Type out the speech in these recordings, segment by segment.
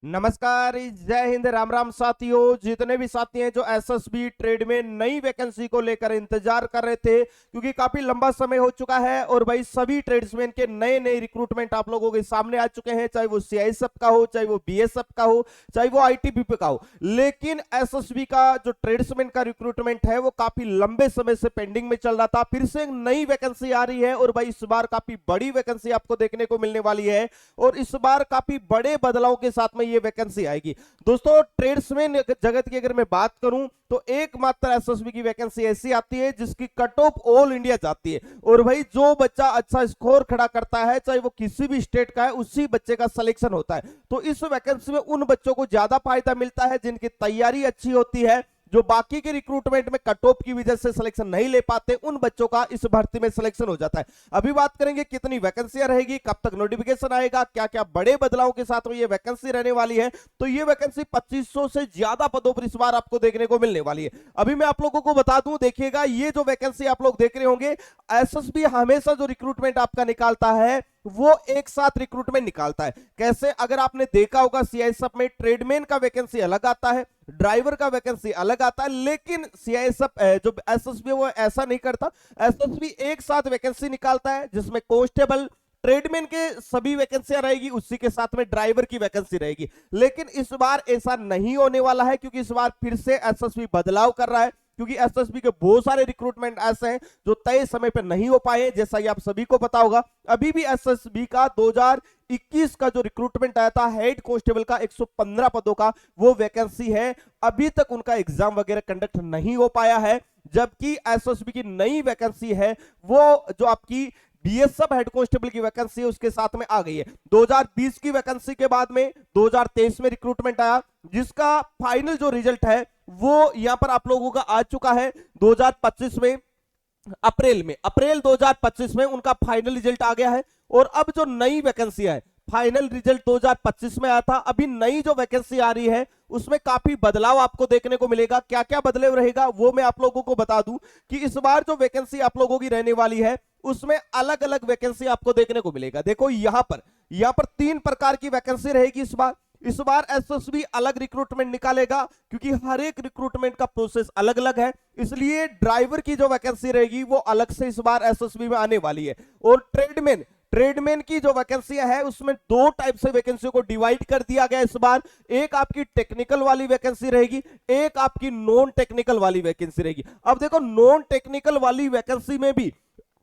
नमस्कार, जय हिंद, राम राम साथियों। जितने भी साथी हैं जो एसएसबी ट्रेड में नई वैकेंसी को लेकर इंतजार कर रहे थे, क्योंकि काफी लंबा समय हो चुका है और भाई सभी ट्रेड्समैन के नए नए रिक्रूटमेंट आप लोगों के सामने आ चुके हैं, चाहे वो सीआईएसएफ का हो, चाहे वो बीएसएफ का हो, चाहे वो आईटीबीपी का हो। लेकिन एसएसबी का जो ट्रेड्समैन का रिक्रूटमेंट है वो काफी लंबे समय से पेंडिंग में चल रहा था। फिर से एक नई वैकेंसी आ रही है और भाई इस बार काफी बड़ी वैकेंसी आपको देखने को मिलने वाली है और इस बार काफी बड़े बदलाव के साथ में ये वैकेंसी आएगी। दोस्तों, ट्रेड्समैन जगत की अगर मैं बात करूं तो एकमात्र एसएसबी की वैकेंसी ऐसी आती है जिसकी कट ऑफ ऑल इंडिया जाती है और भाई जो बच्चा अच्छा स्कोर खड़ा करता है, चाहे वो किसी भी स्टेट का है, उसी बच्चे का सिलेक्शन होता है। तो इस वैकेंसी में उन बच्चों को ज्यादा फायदा मिलता है जिनकी तैयारी अच्छी होती है। जो बाकी के रिक्रूटमेंट में कट ऑफ की वजह से सिलेक्शन नहीं ले पाते, उन बच्चों का इस भर्ती में सिलेक्शन हो जाता है। अभी बात करेंगे कितनी वैकेंसियां रहेगी, कब तक नोटिफिकेशन आएगा, क्या क्या बड़े बदलाव के साथ में ये वैकेंसी रहने वाली है। तो ये वैकेंसी 2500 से ज्यादा पदों पर इस बार आपको देखने को मिलने वाली है। अभी मैं आप लोगों को बता दूं, देखिएगा ये जो वैकेंसी आप लोग देख रहे होंगे, एसएसबी हमेशा जो रिक्रूटमेंट आपका निकालता है वो एक साथ रिक्रूटमेंट निकालता है। कैसे? अगर आपने देखा होगा सीआईएसएफ में ट्रेडमैन का वैकेंसी अलग आता है, ड्राइवर का वैकेंसी अलग आता है, लेकिन सीआईएसएफ जो एसएसबी वो ऐसा नहीं करता। एसएसबी एक साथ वैकेंसी निकालता है जिसमें कांस्टेबल ट्रेडमैन के सभी वैकेंसियां रहेगी, उसी के साथ में ड्राइवर की वैकेंसी रहेगी। लेकिन इस बार ऐसा नहीं होने वाला है क्योंकि इस बार फिर से एसएसबी बदलाव कर रहा है, क्योंकि एसएसबी के बहुत सारे रिक्रूटमेंट ऐसे हैं जो तय समय पर नहीं हो पाए, जैसा कि आप सभी को पता होगा। अभी भी एसएसबी का 2021 का जो रिक्रूटमेंट आया था हेड कांस्टेबल का 115 पदों का, वो वैकेंसी है। अभी तक उनका एग्जाम वगैरह कंडक्ट नहीं हो पाया है, जबकि एसएसबी की नई वैकेंसी है वो जो आपकी बीएसएफ हेड कांस्टेबल की वैकेंसी है उसके साथ में आ गई है। 2020 की वैकेंसी के बाद में 2023 में रिक्रूटमेंट आया, जिसका फाइनल जो रिजल्ट है वो यहां पर आप लोगों का आ चुका है 2025 में, अप्रैल 2025 में उनका फाइनल रिजल्ट आ गया है। और अब जो नई वैकेंसी है, फाइनल रिजल्ट 2025 में आया था, अभी नई जो वैकेंसी आ रही है उसमें काफी बदलाव आपको देखने को मिलेगा। क्या क्या बदलाव रहेगा वो मैं आप लोगों को बता दूं कि इस बार जो वैकेंसी आप लोगों की रहने वाली है उसमें अलग अलग वैकेंसी आपको देखने को मिलेगा। देखो यहां पर 3 प्रकार की वैकेंसी रहेगी इस बार एसएसबी अलग रिक्रूटमेंट निकालेगा क्योंकि हर एक रिक्रूटमेंट का प्रोसेस अलग अलग है, इसलिए ड्राइवर की जो वैकेंसी रहेगी वो अलग से इस बार एसएसबी में आने वाली है। और ट्रेडमैन की जो वैकेंसियां है उसमें 2 टाइप से वैकेंसी को डिवाइड कर दिया गया इस बार। एक आपकी टेक्निकल वाली वैकेंसी रहेगी, एक आपकी नॉन टेक्निकल वाली वैकेंसी रहेगी। अब देखो, नॉन टेक्निकल वाली वैकेंसी में भी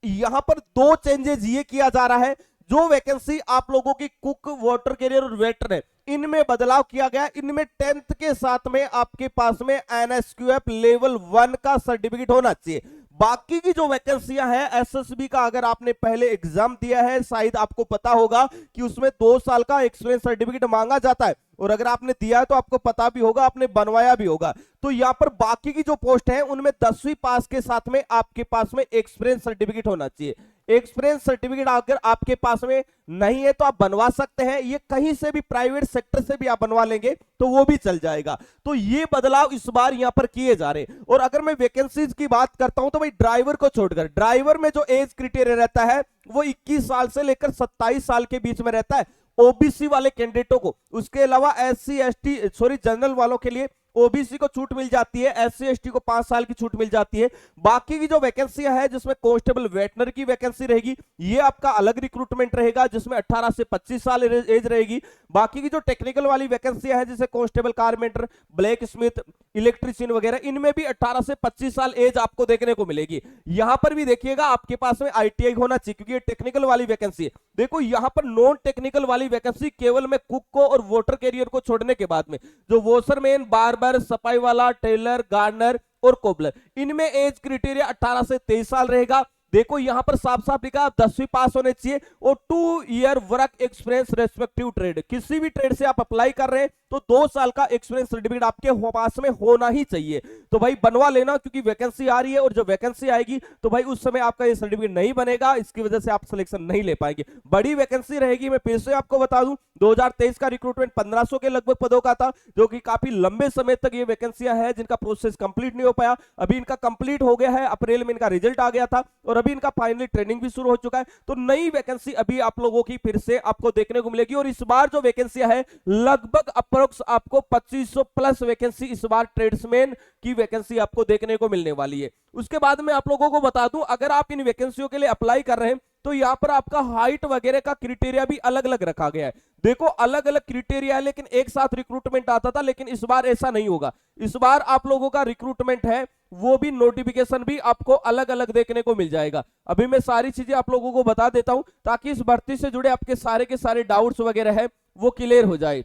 यहां पर 2 चेंजेस ये किया जा रहा है। जो वैकेंसी आप लोगों की कुक, वाटर कैरियर और वेटर है, इनमें बदलाव किया गया। इनमें 10th के साथ में आपके पास में एनएसक्यूएफ लेवल 1 का सर्टिफिकेट होना चाहिए। बाकी की जो वैकेंसियां हैं एसएसबी का, अगर आपने पहले एग्जाम दिया है शायद आपको पता होगा कि उसमें 2 साल का एक्सपीरियंस सर्टिफिकेट मांगा जाता है, और अगर आपने दिया है तो आपको पता भी होगा, आपने बनवाया भी होगा। तो यहां पर बाकी की जो पोस्ट है उनमें 10वीं पास के साथ में आपके पास में एक्सपीरियंस सर्टिफिकेट होना चाहिए। एक्सपीरियंस सर्टिफिकेट अगर आपके पास में नहीं है तो आप बनवा सकते हैं, ये कहीं से भी प्राइवेट सेक्टर से भी आप बनवा लेंगे तो वो भी चल जाएगा। तो ये बदलाव इस बार यहां पर किए जा रहे। और अगर मैं वैकेंसीज की बात करता हूं तो भाई ड्राइवर को छोड़कर, ड्राइवर में जो एज क्राइटेरिया रहता है वो 21 साल से लेकर 27 साल के बीच में रहता है ओबीसी वाले कैंडिडेटों को। उसके अलावा एससी एसटी जनरल वालों के लिए ओबीसी को छूट मिल जाती है, एससी एसटी को 5 साल की छूट मिल जाती है। बाकी की जो वैकेंसियां है जिसमें कांस्टेबल वेटनर की वैकेंसी रहेगी, ये आपका अलग रिक्रूटमेंट रहेगा जिसमें 18 से 25 साल एज रहेगी। बाकी की जो टेक्निकल वाली वैकेंसियां है जैसे constable, carpenter, black Smith, electrician वगैरह, इनमें भी 18 से 25 साल एज आपको देखने को मिलेगी। यहां पर भी देखिएगा आपके पास में आईटीआई होना चाहिए क्योंकि ये टेक्निकल वाली वैकेंसी है। देखो यहां पर नॉन टेक्निकल वाली वैकेंसी केवल मैं कुक को और वाटर कैरियर को छोड़ने के बाद में जो वॉशरमैन, बार्बर, सफाई वाला, टेलर, गार्डनर और कोबलर, इनमें एज क्राइटेरिया 18 से 23 साल रहेगा। देखो यहां पर साफ साफ लिखा 10वीं पास होने चाहिए और 2 year work experience respective trade. किसी भी ट्रेड से आप अप्लाई कर रहे हैं तो 2 साल का एक्सपीरियंस सर्टिफिकेट आपके पास में होना ही चाहिए। तो भाई बनवा लेना क्योंकि वैकेंसी आ रही है और जब वैकेंसी आएगी तो भाई उस समय आपका ये सर्टिफिकेट नहीं बनेगा, इसकी वजह से आप सिलेक्शन नहीं ले पाएंगे। बड़ी वैकेंसी रहेगी। मैं फिर से आपको बता दूं 2023 का रिक्रूटमेंट 1500 के लगभग पदों का था, जो कि काफी लंबे समय तक ये वैकेंसियां हैं जिनका प्रोसेस कंप्लीट नहीं हो पाया। अभी इनका कंप्लीट हो गया है, अप्रैल में इनका रिजल्ट आ गया था और अभी इनका फाइनली ट्रेनिंग भी शुरू हो चुका है। तो नई वैकेंसी अभी आप लोगों की फिर से आपको देखने को मिलेगी और इस बार जो वैकेंसियां है लगभग अप्रोक्स आपको 2500 प्लस वैकेंसी इस बार ट्रेड्समैन की वैकेंसी आपको देखने को मिलने वाली है। उसके बाद में आप लोगों को बता दूं, अगर आप इन वैकेंसियों के लिए अप्लाई कर रहे हैं तो यहां पर आपका हाइट वगैरह का क्राइटेरिया भी अलग अलग रखा गया है। देखो अलग अलग क्राइटेरिया है लेकिन एक साथ रिक्रूटमेंट आता था, लेकिन इस बार ऐसा नहीं होगा। इस बार आप लोगों का रिक्रूटमेंट है वो भी नोटिफिकेशन भी आपको अलग अलग देखने को मिल जाएगा। अभी मैं सारी चीजें आप लोगों को बता देता हूं ताकि इस भर्ती से जुड़े आपके सारे के सारे डाउट्स वगैरह है वो क्लियर हो जाए।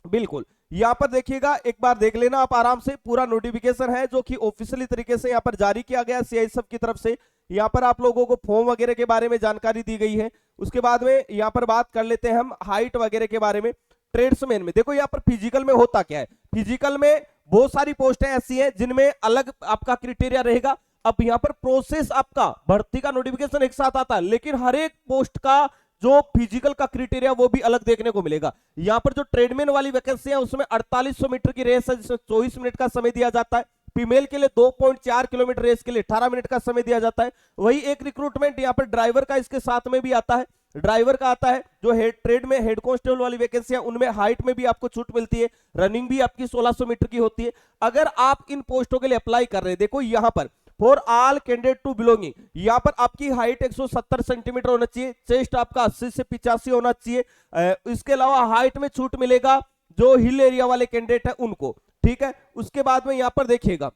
बिल्कुल यहां पर देखिएगा, एक बार देख लेना आप आराम से, पूरा नोटिफिकेशन है जो कि ऑफिशियली तरीके से यहां पर जारी किया गया सीआईएसएफ की तरफ से। यहां पर आप लोगों को फॉर्म वगैरह के बारे में जानकारी दी गई है। उसके बाद में यहां पर बात कर लेते हैं हम हाइट वगैरह के बारे में। ट्रेड्समैन में देखो यहां पर फिजिकल में होता क्या है, फिजिकल में बहुत सारी पोस्टें ऐसी हैं जिनमें अलग आपका क्राइटेरिया रहेगा। अब यहां पर प्रोसेस आपका भर्ती का नोटिफिकेशन एक साथ आता है लेकिन हर एक पोस्ट का जो फिजिकल का क्राइटेरिया वो भी अलग देखने को मिलेगा। यहां पर जो ट्रेडमैन वाली वैकेंसी है उसमें 4800 मीटर की रेस है जिसमें 24 मिनट का समय दिया जाता है। फीमेल के लिए 2.4 किलोमीटर रेस के लिए 18 मिनट का समय दिया जाता है। वही एक रिक्रूटमेंट यहां पर ड्राइवर का इसके साथ में भी आता है, ड्राइवर का आता है। जो हेड ट्रेड में हेड कांस्टेबल वाली वैकेंसी है उनमें हाइट में भी आपको छूट मिलती है, रनिंग भी आपकी 1600 मीटर की होती है। अगर आप इन पोस्टों के लिए अप्लाई कर रहे हैं, देखो यहां पर for all candidate to belonging, यहां पर आपकी हाइट 170 सेंटीमीटर होना चाहिए, चेस्ट आपका 80 से 85 होना चाहिए। इसके अलावा हाइट में छूट मिलेगा जो हिल एरिया वाले कैंडिडेट है उनको, ठीक है। उसके बाद में यहां पर देखिएगा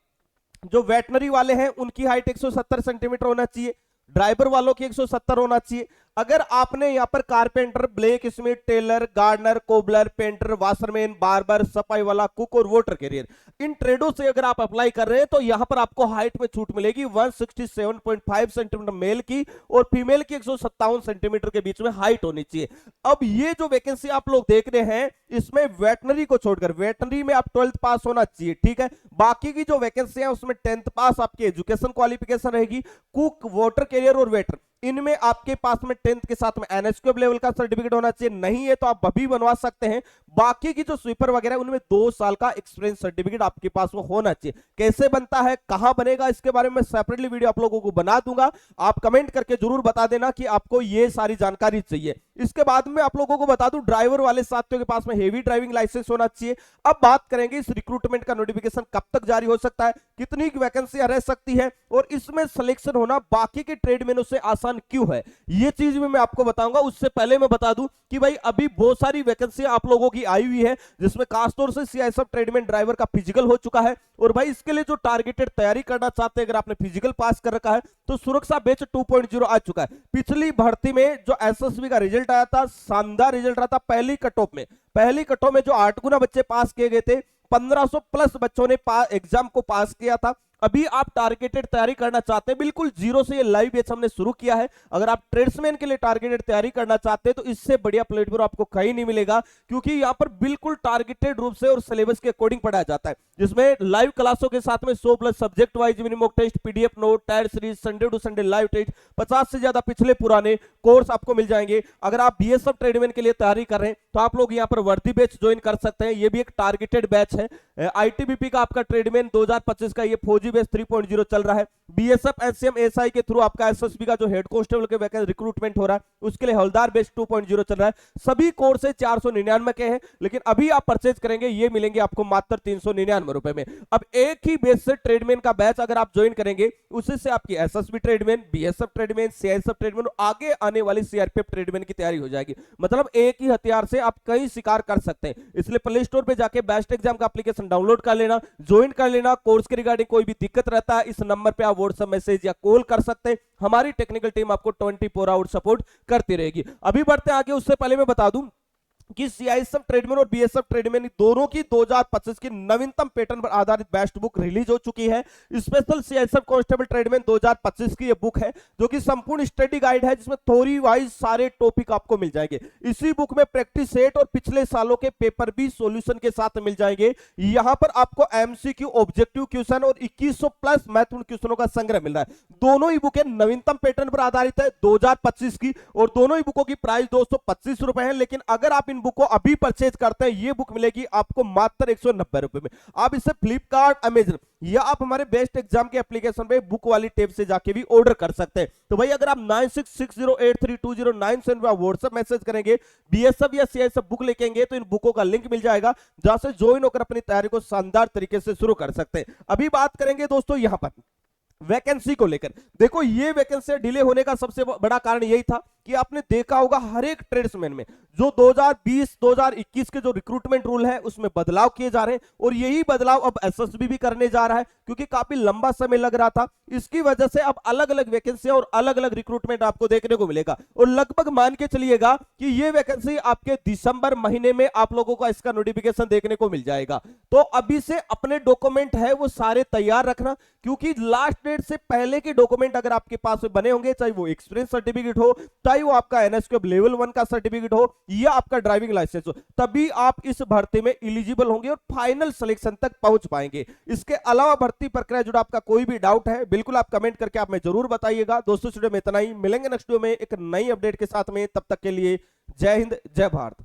जो वेटनरी वाले हैं उनकी हाइट 170 सेंटीमीटर होना चाहिए, ड्राइवर वालों की 170 होना चाहिए। अगर आपने यहां पर carpenter, blacksmith, tailor, gardener, cobbler, painter, washerman, barber, सफाई वाला, कुक और वाटर कैरियर, इन ट्रेडों से अगर आप अप्लाई कर रहे हैं तो यहां पर आपको हाइट में छूट मिलेगी 167.5 सेंटीमीटर मेल की और फीमेल की 157 सेंटीमीटर के बीच में हाइट होनी चाहिए। अब ये जो वैकेंसी आप लोग देख रहे हैं इसमें वेटनरी को छोड़कर, वेटनरी में आप 12th पास होना चाहिए, ठीक है। बाकी की जो वैकेंसी है उसमें 10th पास आपकी एजुकेशन क्वालिफिकेशन रहेगी। कुक, वाटर कैरियर और वेटर, इनमें आपके पास में 10th के साथ में एनएसक्यूएफ लेवल का सर्टिफिकेट होना चाहिए, नहीं है तो आप अभी बनवा सकते हैं। बाकी की जो स्वीपर वगैरह उनमें 2 साल का एक्सपीरियंस सर्टिफिकेट आपके पास वो होना चाहिए। कैसे बनता है, कहां बनेगा, इसके बारे में सेपरेटली वीडियो आप लोगों को बना दूंगा। आप कमेंट करके जरूर बता देना कि आपको ये सारी जानकारी चाहिए। इसके बाद में आप लोगों को बता दूं ड्राइवर वाले साथियों के पास में हेवी ड्राइविंग लाइसेंस होना चाहिए। अब बात करेंगे इस रिक्रूटमेंट का नोटिफिकेशन कब तक जारी हो सकता है, कितनी वैकेंसियां रह सकती है और इसमें सिलेक्शन होना बाकी के ट्रेडमैनों से आसान क्यों है, ये चीज भी मैं आपको बताऊंगा। उससे पहले मैं बता दूं कि भाई अभी बहुत सारी वैकेंसियां आप लोगों की आई हुई है जिसमें खासतौर से सीआईएसएफ ट्रेडमैन ड्राइवर का फिजिकल हो चुका है। और भाई इसके लिए जो टारगेटेड तैयारी करना चाहते हैं, अगर आपने फिजिकल पास कर रखा है तो सुरक्षा बैच 2.0 आ चुका है। पिछली भर्ती में जो एसएसबी का रिजल्ट आया था, शानदार रिजल्ट रहा था। पहली कट ऑफ में जो 8 गुना बच्चे पास किए गए थे, 1500 प्लस बच्चों ने एग्जाम को पास किया था। अभी आप टारगेटेड तैयारी करना चाहते हैं, बिल्कुल जीरो से ये लाइव बैच हमने शुरू किया है। अगर आप ट्रेड्समैन के लिए टारगेटेड तैयारी करना चाहते हैं तो इससे बढ़िया प्लेटफॉर्म आपको कहीं नहीं मिलेगा, क्योंकि यहां पर बिल्कुल टारगेटेड रूप से और सिलेबस के अकॉर्डिंग पढ़ाया जाता है, जिसमें लाइव क्लासों के साथ में 100 plus subject wise mini mock test, PDF note, tier series, Sunday to Sunday live test, 50 से ज्यादा पिछले पुराने कोर्स आपको मिल जाएंगे। अगर आप बीएसएफ ट्रेडमैन के लिए तैयारी कर रहे हैं तो आप लोग यहाँ पर वर्दी बैच ज्वाइन कर सकते हैं, ये भी एक टारगेटेड बैच है। आईटीबीपी का आपका ट्रेडमैन 2025 का ये फौजी बैच 3.0 चल रहा है। बीएसएफ एससीएम एसआई के थ्रू आपका एसएसबी का जो हेड कांस्टेबल के वैकेंसी रिक्रूटमेंट हो रहा है उसके लिए हवलदार बैच 2.0 चल रहा है। सभी कोर्स 499 के हैं, लेकिन अभी आप परचेज करेंगे ये मिलेंगे आपको मात्र 399 रुपए में। अब एक ही बेस से ट्रेडमैन का बैच अगर आप ज्वाइन करेंगे उसी से आपकी SSB tradesman, BSF tradesman, CISF tradesman, आगे आने वाली सीआरपीएफ ट्रेडमैन की तैयारी हो जाएगी। मतलब एक ही हथियार से आप कई शिकार कर सकते हैं। इसलिए प्ले स्टोर पे जाके बेस्ट एग्जाम का एप्लीकेशन डाउनलोड कर लेना, ज्वाइन कर लेना। कोर्स के रिगार्डिंग कोई भी दिक्कत रहता है इस नंबर पे आप व्हाट्सएप मैसेज या कॉल कर सकते हैं, हमारी टेक्निकल टीम आपको 24 आवर सपोर्ट करती रहेगी। अभी बढ़ते आगे, उससे पहले मैं बता दूं कि सीआईएसएफ ट्रेडमैन और बीएसएफ ट्रेडमैन दोनों की 2025 की नवीनतम पैटर्न पर आधारित बेस्ट बुक रिलीज हो चुकी है। स्पेशल सीआईएसएफ कांस्टेबल ट्रेडमैन 2025 की ये बुक है जो कि संपूर्ण स्टडी गाइड है, जिसमें थ्योरी वाइज सारे टॉपिक आपको मिल जाएंगे। इसी बुक में प्रैक्टिस सेट और पिछले सालों के पेपर भी सॉल्यूशन के साथ मिल जाएंगे। यहां पर आपको एमसीक्यू, ऑब्जेक्टिव क्वेश्चन और 2100 प्लस महत्वपूर्ण क्वेश्चनों का संग्रह मिल रहा है। दोनों ही बुकें नवीनतम पैटर्न पर आधारित है 2025 की, और दोनों ही बुकों की प्राइस 225 रुपए है। लेकिन अगर आप इन बुक को अभी परचेज करते हैं, ये बुक मिलेगी आपको मात्र 190 रुपए में। आप इसे फ्लिपकार्ट, अमेजन या आप हमारे बेस्ट एग्जाम के एप्लीकेशन पे बुक वाली टेप से जाके भी ऑर्डर कर सकते हैं। तो भाई अगर आप 9660832097 पे व्हाट्सएप मैसेज करेंगे, बीएसएफ या सीआईएसएफ बुक लेकेंगे तो इन बुकों का लिंक मिल जाएगा, जहां से ज्वाइन होकर अपनी तैयारी को शानदार तरीके से शुरू कर सकते हैं। अभी बात करेंगे दोस्तों यहां पर वैकेंसी को लेकर। देखो ये वैकेंसी डिले होने का सबसे बड़ा कारण यही था कि आपने देखा होगा हर एक ट्रेड्समैन में जो 2020-2021 के जो रिक्रूटमेंट रूल है उसमें बदलाव किए जा रहे हैं, और यही बदलाव अब एसएसबी भी करने जा रहा है, क्योंकि काफी लंबा समय लग रहा था। इसकी वजह से अब अलग अलग वैकेंसी और अलग अलग रिक्रूटमेंट आपको देखने को मिलेगा, और लगभग मान के चलिएगा कि ये वैकेंसी आपके दिसंबर महीने में आप लोगों को इसका नोटिफिकेशन देखने को मिल जाएगा। तो अभी से अपने डॉक्यूमेंट है वो सारे तैयार रखना, क्योंकि लास्ट डेट से पहले के डॉक्यूमेंट अगर आपके पास बने होंगे, चाहे वो एक्सपीरियंस सर्टिफिकेट हो, चाहे वो आपका एनएसक्यूएफ लेवल 1 का सर्टिफिकेट हो या आपका ड्राइविंग लाइसेंस हो, तभी आप इस भर्ती में एलिजिबल होंगे और फाइनल सिलेक्शन तक पहुंच पाएंगे। इसके अलावा भर्ती प्रक्रिया जुड़ा आपका कोई भी डाउट है बिल्कुल आप कमेंट करके आप में जरूर बताइएगा। दोस्तों वीडियो में इतना ही, मिलेंगे नेक्स्ट वीडियो में एक नई अपडेट के साथ में, तब तक के लिए जय हिंद जय भारत।